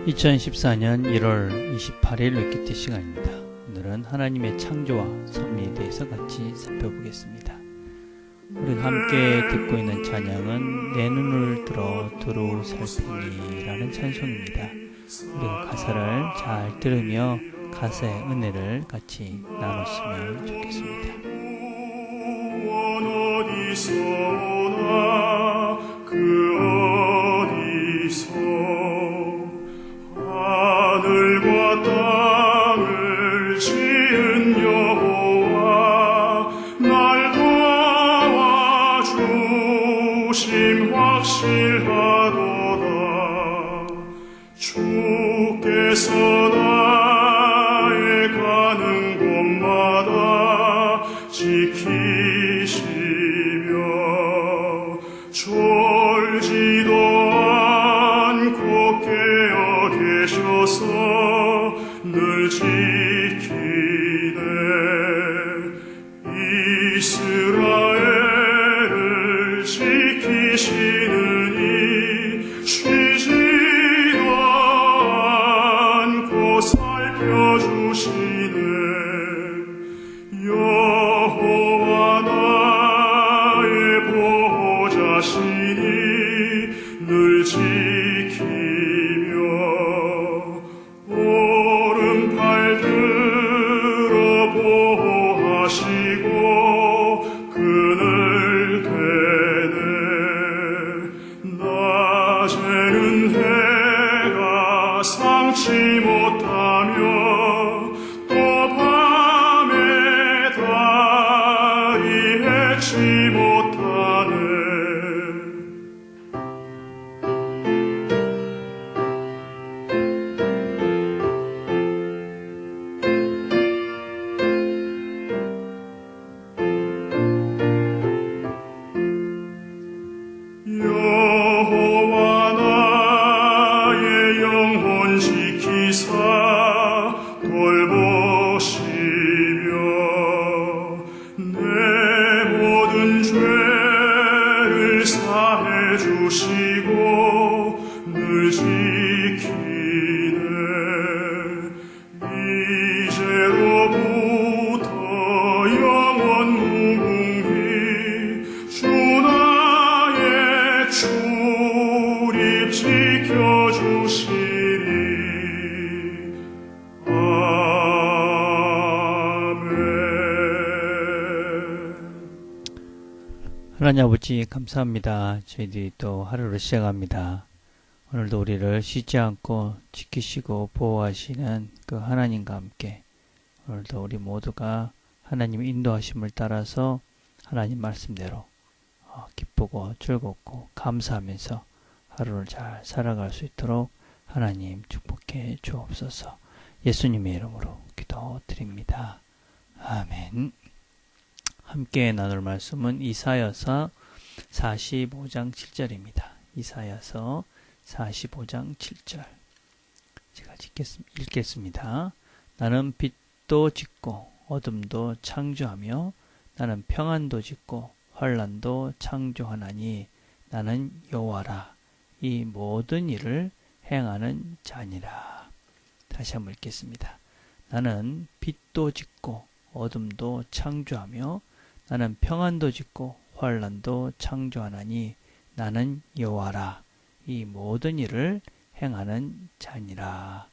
2014년 1월 28일 웨키트 시간입니다. 오늘은 하나님의 창조와 섭리에 대해서 같이 살펴보겠습니다. 우리가 함께 듣고 있는 찬양은 내 눈을 들어 두루 살피니 라는 찬송입니다. 우리가 가사를 잘 들으며 가사의 은혜를 같이 나눴으면 좋겠습니다. 어디서 오나 그 어디서 하늘과 땅을 지은 여호와 날 도와주심 확실하도다. 주께서 나의 가는 곳마다 지키시며 졸지도 않고 깨어 계셔서 늘 지키네. 이스라엘을 지키시느니 쉬지도 않고 살펴주시네. 여호와 나의 보호자시니 늘 지키며 오른팔 들어 보호하시고 그늘 대네. 낮에는 해가 상치 못하며 또 밤에 달이 해치 못하네. 여호와 나의 영혼 지키사 돌보시며 내 모든 죄를 사해 주시고 늘 지키네. 이제로부터 영원 무궁히 주 나의 출입 지켜주시리. 하나님 아버지 감사합니다. 저희들이 또 하루를 시작합니다. 오늘도 우리를 쉬지 않고 지키시고 보호하시는 그 하나님과 함께 오늘도 우리 모두가 하나님의 인도하심을 따라서 하나님 말씀대로 기쁘고 즐겁고 감사하면서 하루를 잘 살아갈 수 있도록 하나님 축복해 주옵소서. 예수님의 이름으로 기도드립니다. 아멘. 함께 나눌 말씀은 이사야서 45장 7절입니다. 이사야서 45장 7절 제가 읽겠습니다. 나는 빛도 짓고 어둠도 창조하며 나는 평안도 짓고 환난도 창조하나니 나는 여호와라. 이 모든 일을 행하는 자니라. 다시 한번 읽겠습니다. 나는 빛도 짓고 어둠도 창조하며 나는 평안도 짓고 환난도 창조하나니 나는 여호와라. 이 모든 일을 행하는 자니라.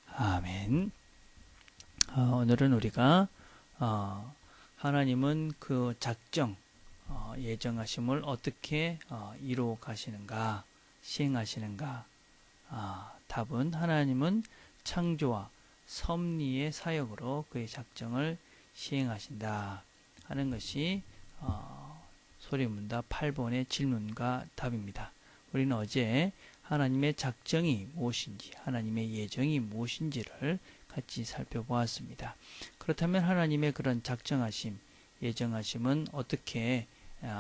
아멘. 오늘은 우리가 하나님은 그 작정, 예정하심을 어떻게 이루어 가시는가, 시행하시는가. 답은 하나님은 창조와 섭리의 사역으로 그의 작정을 시행하신다 하는 것이 소리문답 8번의 질문과 답입니다. 우리는 어제 하나님의 작정이 무엇인지, 하나님의 예정이 무엇인지를 같이 살펴보았습니다. 그렇다면 하나님의 그런 작정하심, 예정하심은 어떻게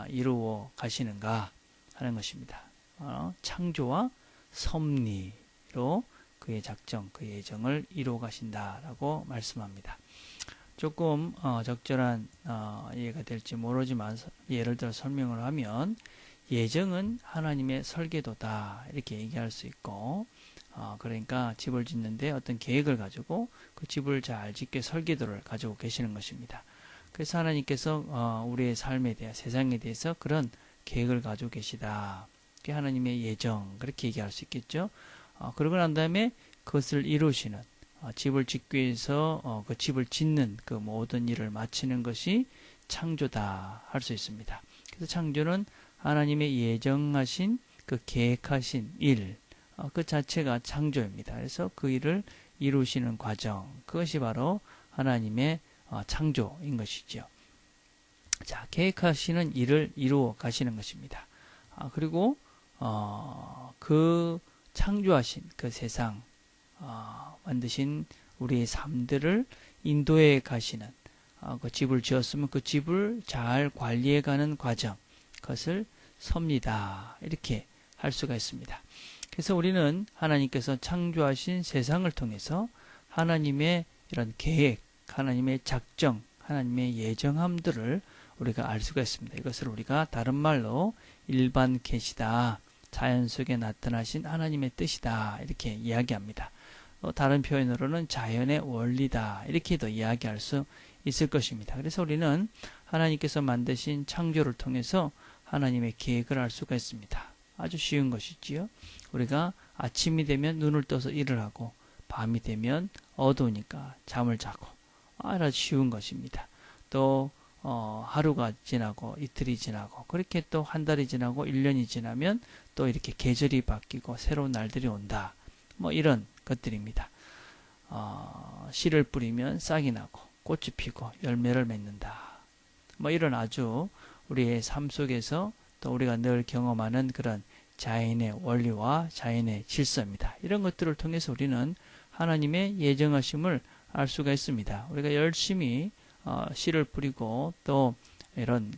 이루어 가시는가 하는 것입니다. 창조와 섭리로 그의 작정, 그의 예정을 이루어 가신다라고 말씀합니다. 조금 적절한 이해가 될지 모르지만 예를 들어 설명을 하면 예정은 하나님의 설계도다 이렇게 얘기할 수 있고 그러니까 집을 짓는데 어떤 계획을 가지고 그 집을 잘 짓게 설계도를 가지고 계시는 것입니다. 그래서 하나님께서 우리의 삶에 대해 세상에 대해서 그런 계획을 가지고 계시다. 그게 하나님의 예정 그렇게 얘기할 수 있겠죠. 그러고 난 다음에 그것을 이루시는 집을 짓기 위해서 그 집을 짓는 그 모든 일을 마치는 것이 창조다 할 수 있습니다. 그래서 창조는 하나님의 예정하신 그 계획하신 일 그 자체가 창조입니다. 그래서 그 일을 이루시는 과정 그것이 바로 하나님의 창조인 것이죠. 자, 계획하시는 일을 이루어 가시는 것입니다. 그리고 그 창조하신 그 세상 만드신 우리의 삶들을 인도해 가시는 그 집을 지었으면 그 집을 잘 관리해 가는 과정 그것을 섭니다. 이렇게 할 수가 있습니다. 그래서 우리는 하나님께서 창조하신 세상을 통해서 하나님의 이런 계획, 하나님의 작정, 하나님의 예정함들을 우리가 알 수가 있습니다. 이것을 우리가 다른 말로 일반 계시다, 자연 속에 나타나신 하나님의 뜻이다 이렇게 이야기합니다. 다른 표현으로는 자연의 원리다 이렇게도 이야기할 수 있을 것입니다. 그래서 우리는 하나님께서 만드신 창조를 통해서 하나님의 계획을 알 수가 있습니다. 아주 쉬운 것이지요. 우리가 아침이 되면 눈을 떠서 일을 하고 밤이 되면 어두우니까 잠을 자고 아주 쉬운 것입니다. 또 하루가 지나고 이틀이 지나고 그렇게 또 한 달이 지나고 1년이 지나면 또 이렇게 계절이 바뀌고 새로운 날들이 온다. 뭐 이런 것들입니다. 씨를 뿌리면 싹이 나고 꽃이 피고 열매를 맺는다. 뭐 이런 아주 우리의 삶 속에서 또 우리가 늘 경험하는 그런 자연의 원리와 자연의 질서입니다. 이런 것들을 통해서 우리는 하나님의 예정하심을 알 수가 있습니다. 우리가 열심히 씨를 뿌리고 또 이런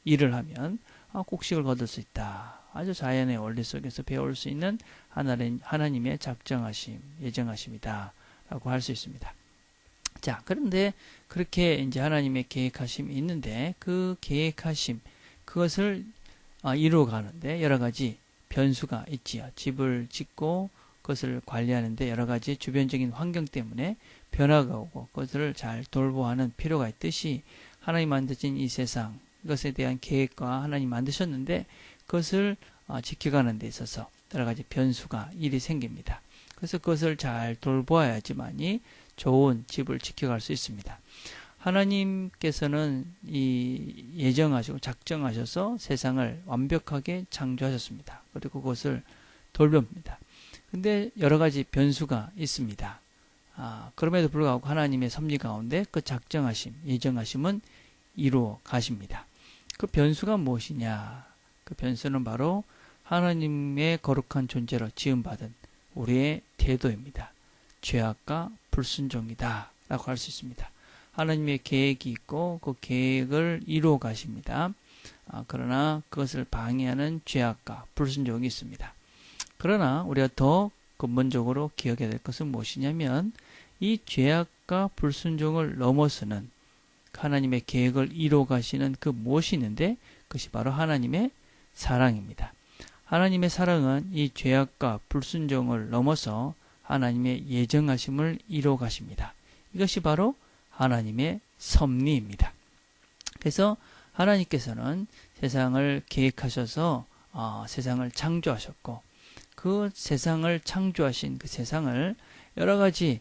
일을 하면 곡식을 거둘 수 있다. 아주 자연의 원리 속에서 배울 수 있는 하나님의 작정하심, 예정하심이다. 라고 할 수 있습니다. 자, 그런데 그렇게 이제 하나님의 계획하심이 있는데 그 계획하심, 그것을 이루어 가는데 여러 가지 변수가 있지요. 집을 짓고 그것을 관리하는데 여러 가지 주변적인 환경 때문에 변화가 오고 그것을 잘 돌보아하는 필요가 있듯이 하나님 만드신 이 세상, 이것에 대한 계획과 하나님 만드셨는데 그것을 지켜가는 데 있어서 여러 가지 변수가 일이 생깁니다. 그래서 그것을 잘 돌보아야지만이 좋은 집을 지켜갈 수 있습니다. 하나님께서는 이 예정하시고 작정하셔서 세상을 완벽하게 창조하셨습니다. 그리고 그것을 돌봅니다. 근데 여러 가지 변수가 있습니다. 그럼에도 불구하고 하나님의 섭리 가운데 그 작정하심, 예정하심은 이루어 가십니다. 그 변수가 무엇이냐? 그 변수는 바로 하나님의 거룩한 존재로 지음받은 우리의 태도입니다. 죄악과 불순종이다 라고 할 수 있습니다. 하나님의 계획이 있고 그 계획을 이루어 가십니다. 그러나 그것을 방해하는 죄악과 불순종이 있습니다. 그러나 우리가 더 근본적으로 기억해야 될 것은 무엇이냐면 이 죄악과 불순종을 넘어서는 하나님의 계획을 이루어 가시는 그 무엇이 있는데 그것이 바로 하나님의 사랑입니다. 하나님의 사랑은 이 죄악과 불순종을 넘어서 하나님의 예정하심을 이루어 가십니다. 이것이 바로 하나님의 섭리입니다. 그래서 하나님께서는 세상을 계획하셔서 세상을 창조하셨고 그 세상을 창조하신 그 세상을 여러 가지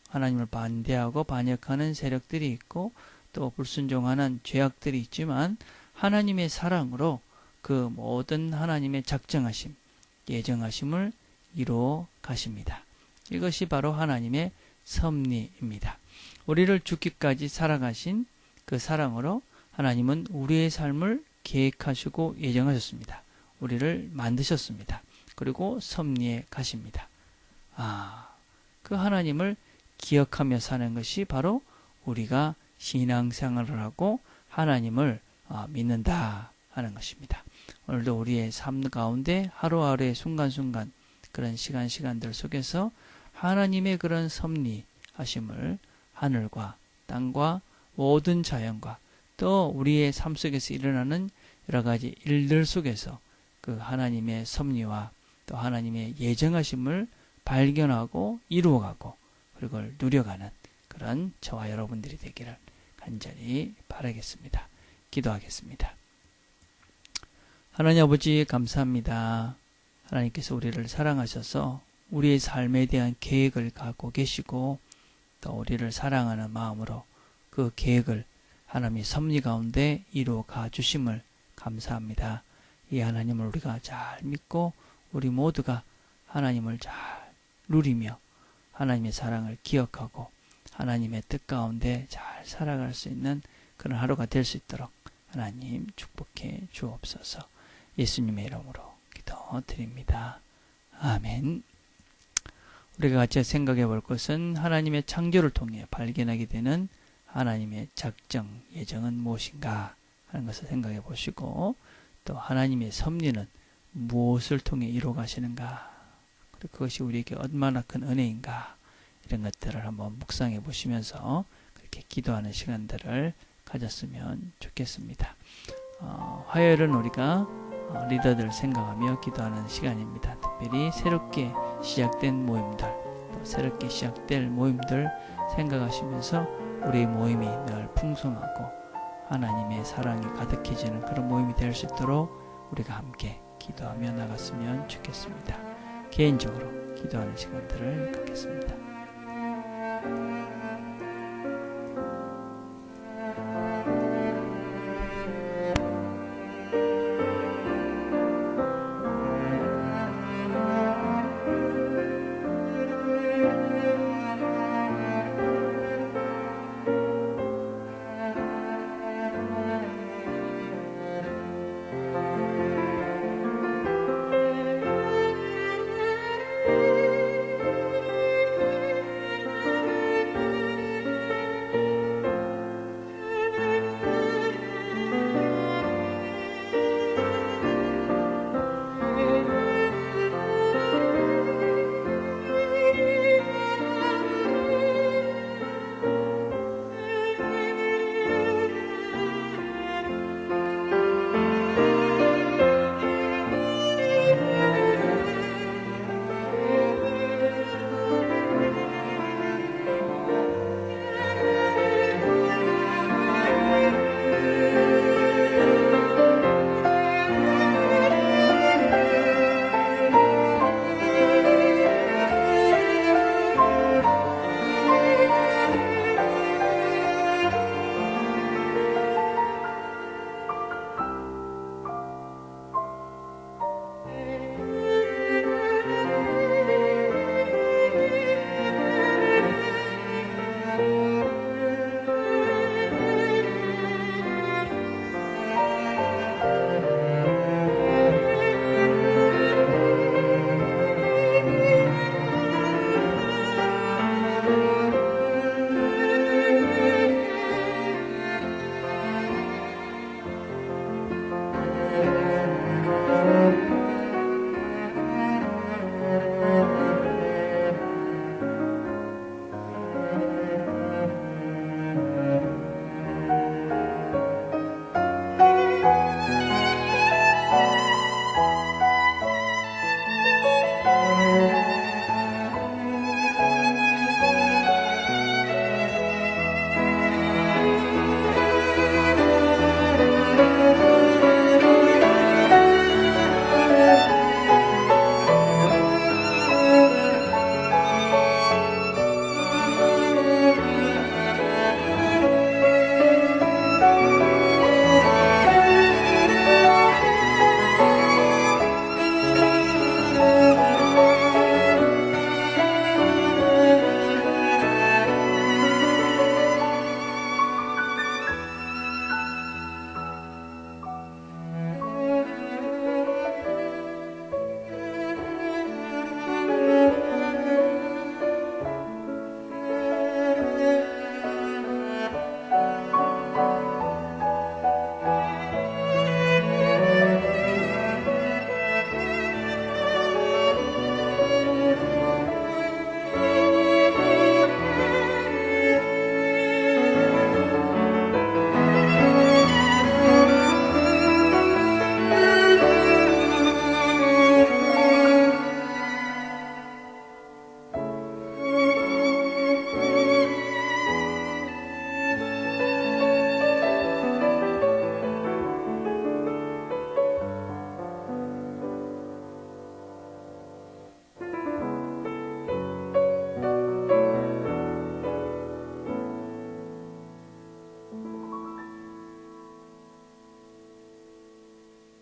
하나님을 반대하고 반역하는 세력들이 있고 또 불순종하는 죄악들이 있지만 하나님의 사랑으로 그 모든 하나님의 작정하심, 예정하심을 이루어 가십니다. 이것이 바로 하나님의 섭리입니다. 우리를 죽기까지 살아가신 그 사랑으로 하나님은 우리의 삶을 계획하시고 예정하셨습니다. 우리를 만드셨습니다. 그리고 섭리해 가십니다. 그 하나님을 기억하며 사는 것이 바로 우리가 신앙생활을 하고 하나님을 믿는다 하는 것입니다. 오늘도 우리의 삶 가운데 하루하루의 순간순간 그런 시간들 속에서 하나님의 그런 섭리하심을 하늘과 땅과 모든 자연과 또 우리의 삶 속에서 일어나는 여러 가지 일들 속에서 그 하나님의 섭리와 또 하나님의 예정하심을 발견하고 이루어가고 그걸 누려가는 그런 저와 여러분들이 되기를 간절히 바라겠습니다. 기도하겠습니다. 하나님 아버지 감사합니다. 하나님께서 우리를 사랑하셔서 우리의 삶에 대한 계획을 갖고 계시고 또 우리를 사랑하는 마음으로 그 계획을 하나님의 섭리 가운데 이루어 가 주심을 감사합니다. 이 하나님을 우리가 잘 믿고 우리 모두가 하나님을 잘 누리며 하나님의 사랑을 기억하고 하나님의 뜻 가운데 잘 살아갈 수 있는 그런 하루가 될 수 있도록 하나님 축복해 주옵소서. 예수님의 이름으로 기도드립니다. 아멘. 우리가 같이 생각해 볼 것은 하나님의 창조를 통해 발견하게 되는 하나님의 작정, 예정은 무엇인가 하는 것을 생각해 보시고 또 하나님의 섭리는 무엇을 통해 이루어 가시는가 그리고 그것이 우리에게 얼마나 큰 은혜인가 이런 것들을 한번 묵상해 보시면서 그렇게 기도하는 시간들을 가졌으면 좋겠습니다. 화요일은 우리가 리더들을 생각하며 기도하는 시간입니다. 특별히 새롭게 시작된 모임들 또 새롭게 시작될 모임들 생각하시면서 우리의 모임이 늘 풍성하고 하나님의 사랑이 가득해지는 그런 모임이 될 수 있도록 우리가 함께 기도하며 나갔으면 좋겠습니다. 개인적으로 기도하는 시간들을 갖겠습니다.